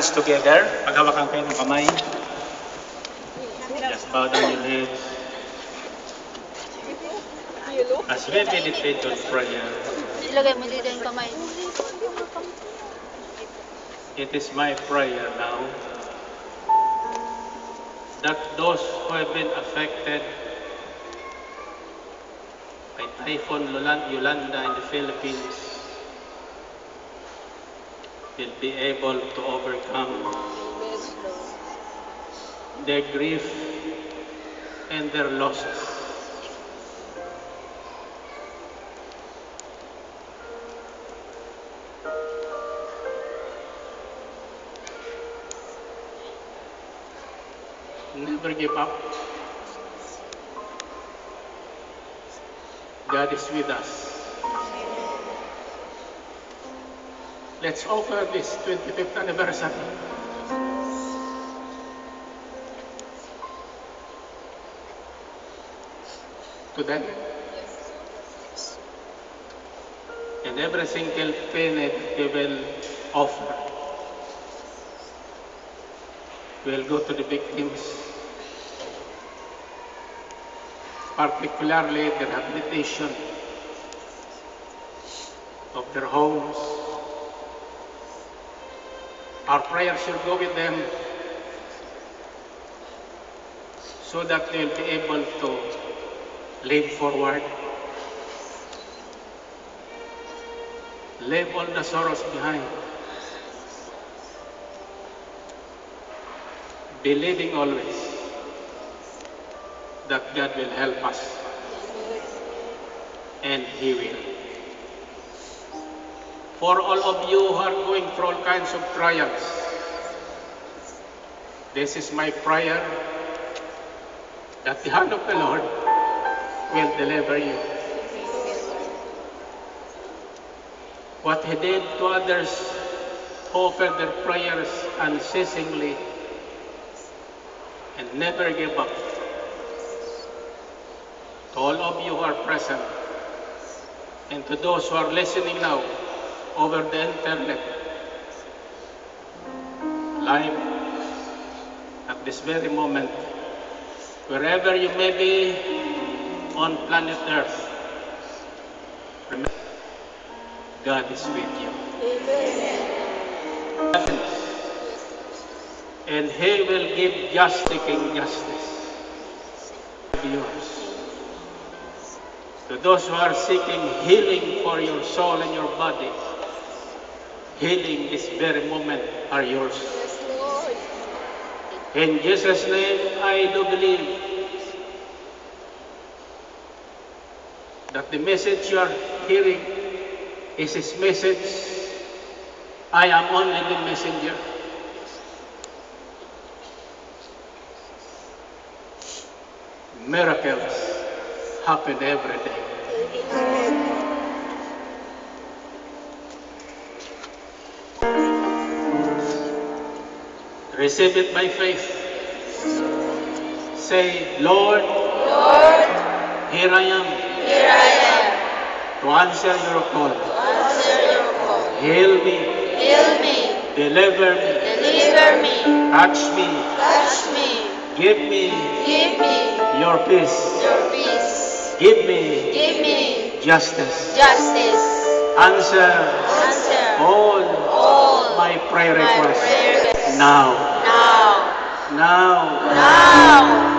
hands together. Paghawakan kayo ng kamay. Just bow down your heads. As we meditate on prayer, Ilagay mo dito yung kamay. it is my prayer now that those who have been affected by Typhoon Yolanda in the Philippines will be able to overcome their grief and their losses. Never give up. God is with us. Let's offer this 25th anniversary to them. And every single penny we will offer will go to the victims, particularly the rehabilitation of their homes. Our prayers should go with them so that they will be able to live forward, leave all the sorrows behind, believing always that God will help us, and He will. For all of you who are going through all kinds of trials, this is my prayer, that the hand of the Lord will deliver you. What He did to others who offered their prayers unceasingly and never gave up. To all of you who are present, and to those who are listening now over the internet, live at this very moment, wherever you may be on planet Earth, remember, God is with you. Amen. And He will give just the King justice. Yours. To those who are seeking healing for your soul and your body, healing this very moment are yours. In Jesus' name, I do believe that the message you are hearing is His message. I am only the messenger. Miracles happen every day. Receive it by faith. Say, Lord, Lord, here I am here I am to answer your call. to answer your call. Heal me, Heal me, deliver me, deliver me, touch me, touch me, give me give me your peace, your peace, give me give me justice. justice, Answer answer all all my prayer my requests prayers now, now, now, now,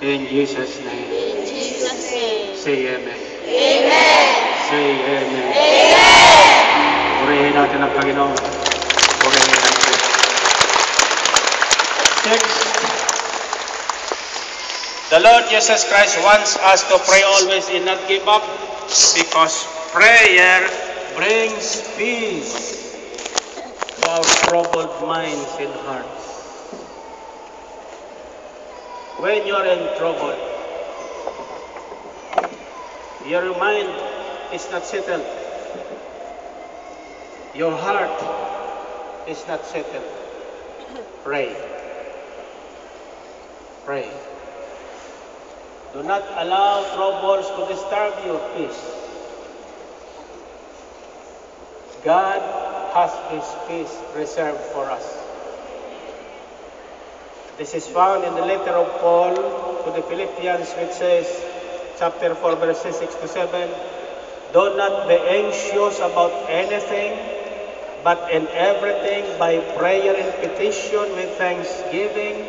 in Jesus' name. in Jesus' name. Say amen. Amen. Say amen. Amen. Purihin natin ang Panginoon. Purihin natin. Next, the Lord Jesus Christ wants us to pray always and not give up, because prayer brings peace to our troubled minds and hearts. When you are in trouble, your mind is not settled. Your heart is not settled. Pray. Pray. Do not allow troubles to disturb your peace. God has His peace reserved for us. This is found in the letter of Paul to the Philippians, which says, chapter 4, verses 6 to 7, "Do not be anxious about anything, but in everything by prayer and petition with thanksgiving,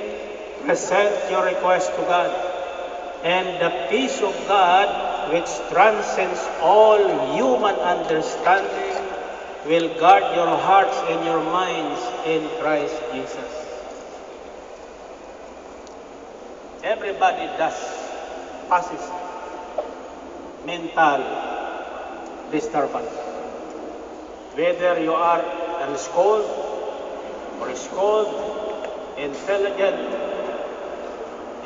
present your request to God. And the peace of God, which transcends all human understanding, will guard your hearts and your minds in Christ Jesus." Everybody passes mental disturbance. Whether you are unschooled or schooled, intelligent,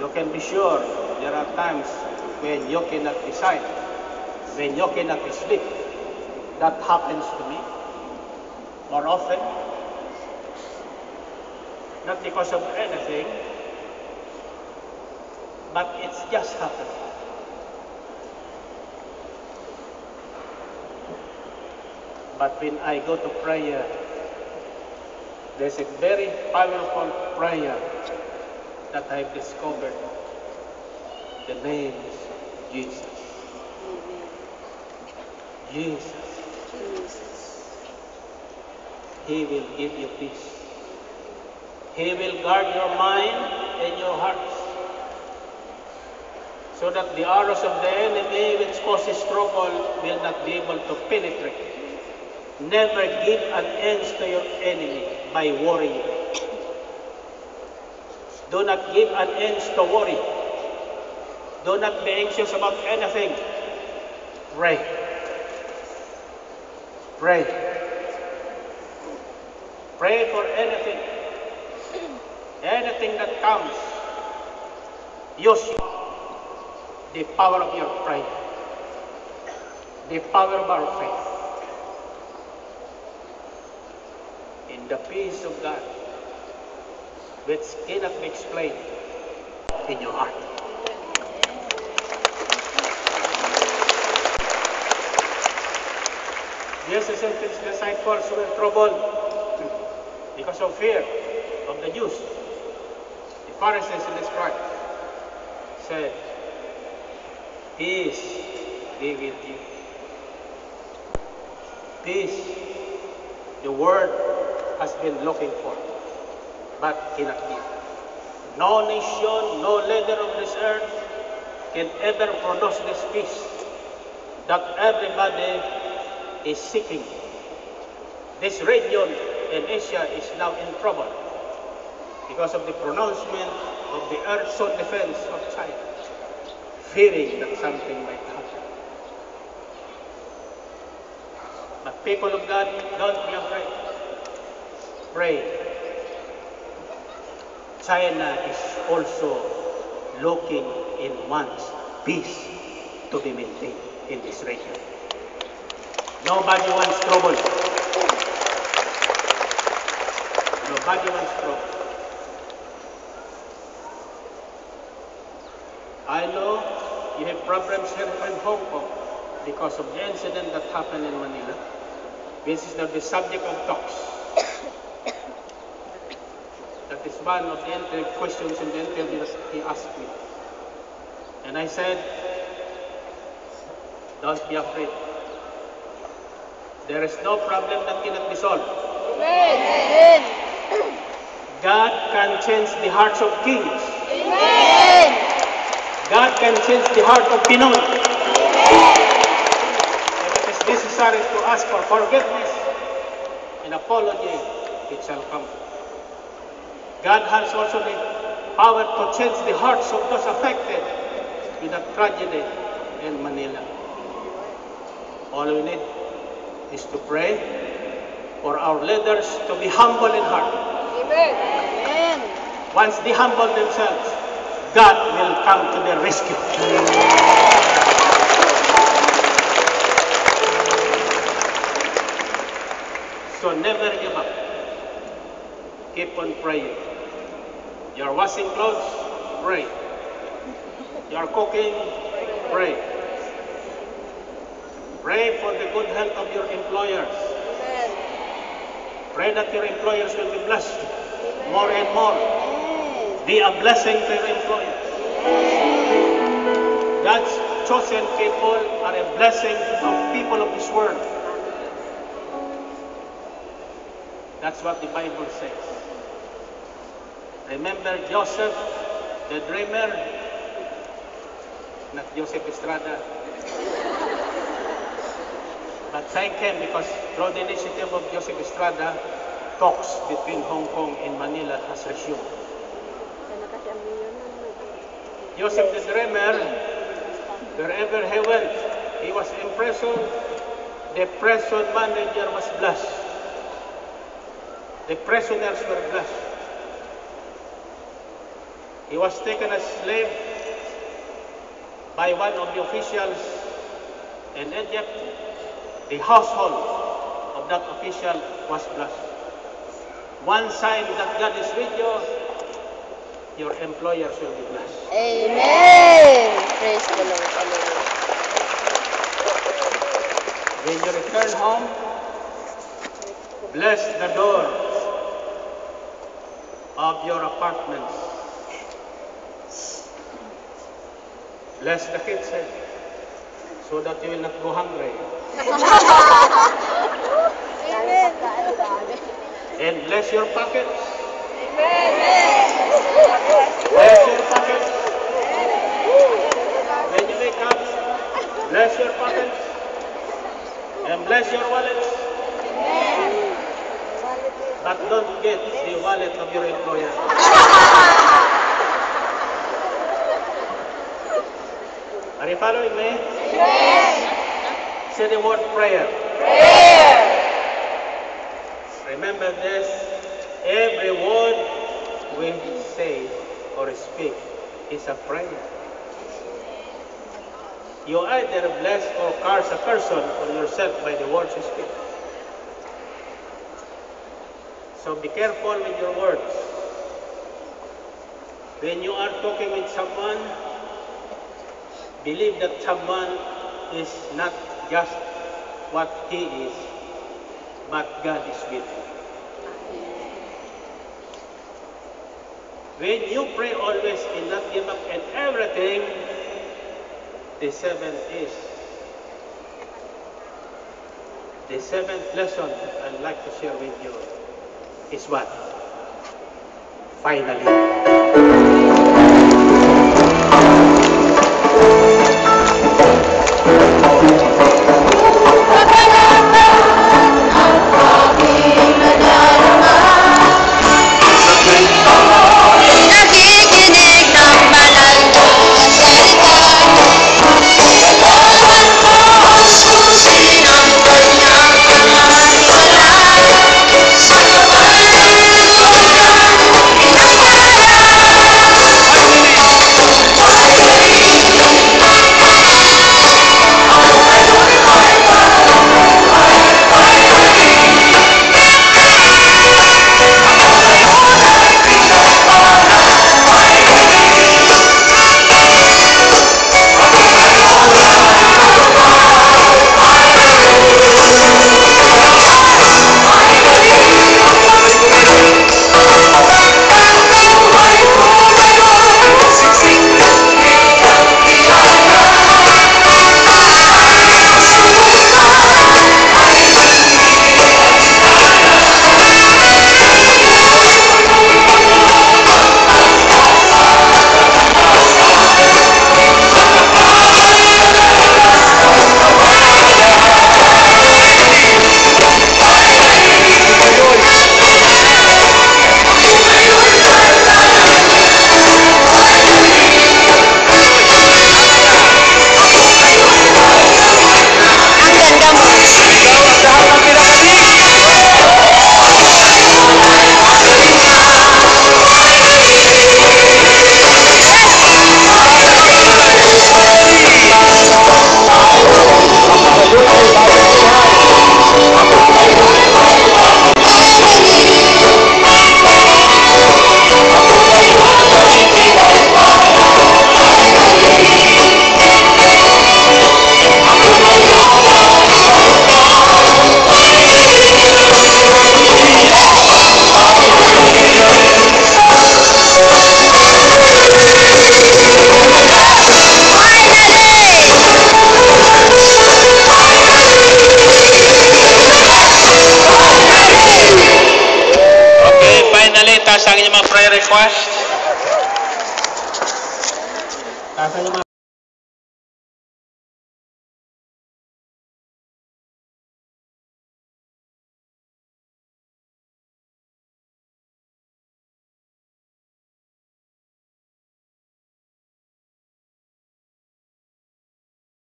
you can be sure there are times when you cannot decide, when you cannot sleep. That happens to me more often, not because of anything, but it's just happened. But when I go to prayer, there's a very powerful prayer that I've discovered. The name is Jesus. Jesus. He will give you peace. He will guard your mind and your hearts, so that the arrows of the enemy which causes trouble will not be able to penetrate. Never give an end to your enemy by worrying. Do not give an end to worry. Do not be anxious about anything. Pray. Pray. Pray for anything. Anything that comes. Use the power of your prayer. The power of our faith. In the peace of God, which cannot be explained, in your heart. Jesus and his disciples were troubled because of fear of the Jews. The Pharisees and the scribes said, "Peace be with you." Peace, the word has been looking for, but cannot give. No nation, no leader of this earth can ever produce this peace that everybody is seeking. This region in Asia is now in trouble because of the pronouncement of the Earth Zone Defense of China, fearing that something might happen. But people of God, don't be afraid. Pray. China is also looking and wants peace to be maintained in this region. Nobody wants trouble. Nobody wants trouble. I know you have problems here in Hong Kong because of the incident that happened in Manila. This is now the subject of talks. That is one of the questions in the interview he asked me. And I said, don't be afraid. There is no problem that cannot be solved. Amen. God can change the hearts of kings. Amen. God can change the heart of Pinoy. Amen. If it is necessary to ask for forgiveness and apology, it shall come. God has also the power to change the hearts of those affected with that tragedy in Manila. All we need is to pray for our leaders to be humble in heart. Amen. Once they humble themselves, God will come to their rescue. So never give up. Keep on praying. You are washing clothes, pray. You are cooking, pray. Pray for the good health of your employers. Pray that your employers will be blessed more and more. Amen. Be a blessing to your employers. God's chosen people are a blessing to people of this world. That's what the Bible says. Remember Joseph, the dreamer? Not Joseph Estrada. But thank him because through the initiative of Joseph Estrada, talks between Hong Kong and Manila has resumed. Joseph the dreamer, wherever he went, he was imprisoned. The prison manager was blessed. The prisoners were blessed. He was taken as slave by one of the officials in Egypt. The household of that official was blessed. One sign that God is with you, your employers will be blessed. Amen. Praise the Lord. Hallelujah. When you return home, bless the door of your apartments. Bless the kitchen so that you will not go hungry. Amen. And bless your pockets. Amen. Bless your pockets. When you wake up, bless your pockets. And bless your wallets. But don't get the wallet of your employer. Are you following me? Say the word prayer. Remember this, every word we say or speak is a prayer. You either bless or curse a person or yourself by the words you speak. So be careful with your words. When you are talking with someone, believe that someone is not just what he is, but God is with him. When you pray always and not give up in everything, the seventh lesson I'd like to share with you is what? Finally. Asan yung mga